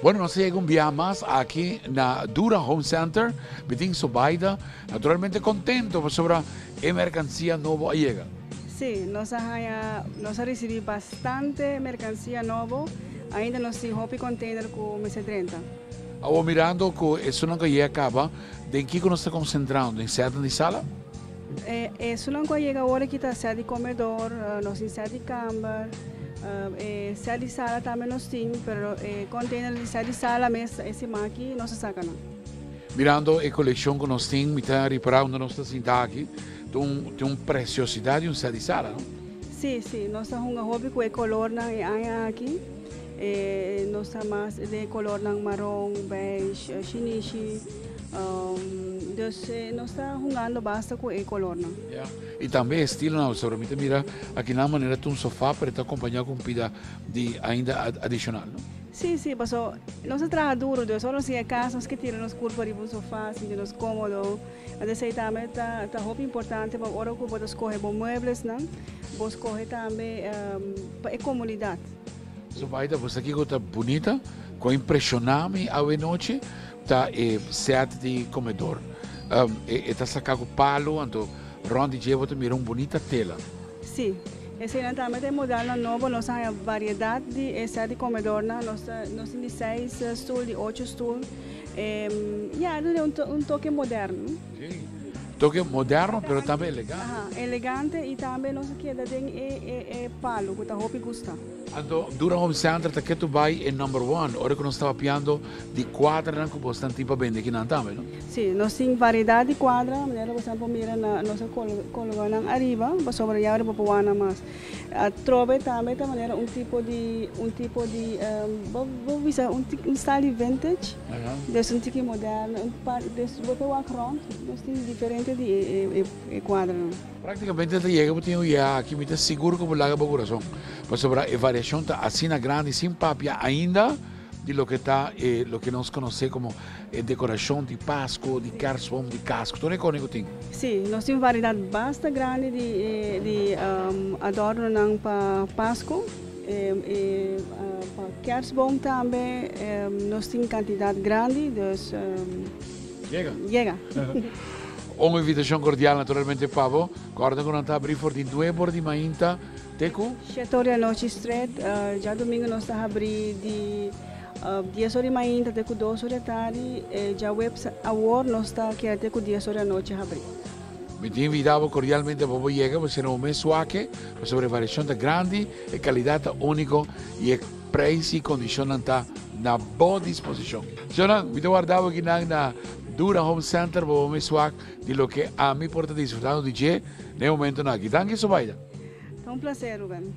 Bueno, nós chegamos um dia mais aqui na Dura Home Center, Biting Sobaida, naturalmente contento sobre a mercancia nova chega. Sim, nós recebemos bastante mercancia nova, ainda nós temos um container com MS-30. Estava mirando que isso não acaba, em que nós estamos concentrando? Em sede de sala? Isso não chega agora que está sede de comedor, nós temos sede de câmara, sede de sala também nós temos, mas container de sede de sala, esse aqui nós sacamos. Mirando a coleção que nós temos, me está reparando onde nós estamos aqui, tem uma preciosidade e uma sede de sala, não? Sim, nós temos um hobby com o color aqui. Nós temos de color marrom, beige, chinichi. Então, nós estamos jogando bastante com o color. Yeah. E também estilo, não, sobre mim, mira, aqui na maneira tem um sofá para estar acompanhado com pida de ainda adicional, não? Sim, mas nós trabalhamos duro, só nós em casa, nós que tiramos curva de um sofá, sentimos cômodo. Mas aí também está muito importante, para hora que você escolhe bons muebles, não? Você escolhe também para a comunidade. So, Vaida, você aqui está bonita, com impressionante a noite, está set de comedor. Está sacado palo, então, onde você mira uma bonita tela. Sim. Esse ano também tem modelo novo, nós temos variedade de set de comedor, nós temos 6 stools, de 8 stools. É toque moderno. Sim. Toque moderno, mas também elegante. Elegante e também nós queremos palo, que está muito gosta. Então, Dura Home Center, que tu vai é number 1. Ora que nós estamos piando de quadra, que você tem para vender aqui na também, não? Sim, nós temos variedade de quadra, maneira você pode mirar na nossa coluna arriba, para sobreviver para puana mais. Trove também de maneira um tipo de um style vintage, desse tipo moderno, desse você vai front, nós temos diferente de quadra. Praticamente chega para aqui me seguro que vou lá para o coração. Mas sobre a variação está assim na grande, sem papia ainda de lo que está, lo que nós conhecemos como decoração de Páscoa, de carçom, de casco. Tudo é cônico tem. Sim, nós temos variedade bastante grande de adorno para Páscoa. Para kerstboom também, nós temos quantidade grande, dus chega. Uma invitação cordial naturalmente Pavo. Guarda quando está abrir for de 2 por de mainta, teco. Chetoria Noche Street, já domingo nós está abrir de 10 horas de manhã até 2 horas da tarde, já website award nós está aqui até 10 horas da noite abrir. Me te invitavo cordialmente para você chegar, você não me suaque, sobre variação da grande, e qualidade única e preço e condição está na boa disposição. Então, me guardava aqui na Dura Home Center, para me suaque de lo que a mim porta disfrutando de no momento aqui. Danke, Sobaida. É um prazer, Ruben.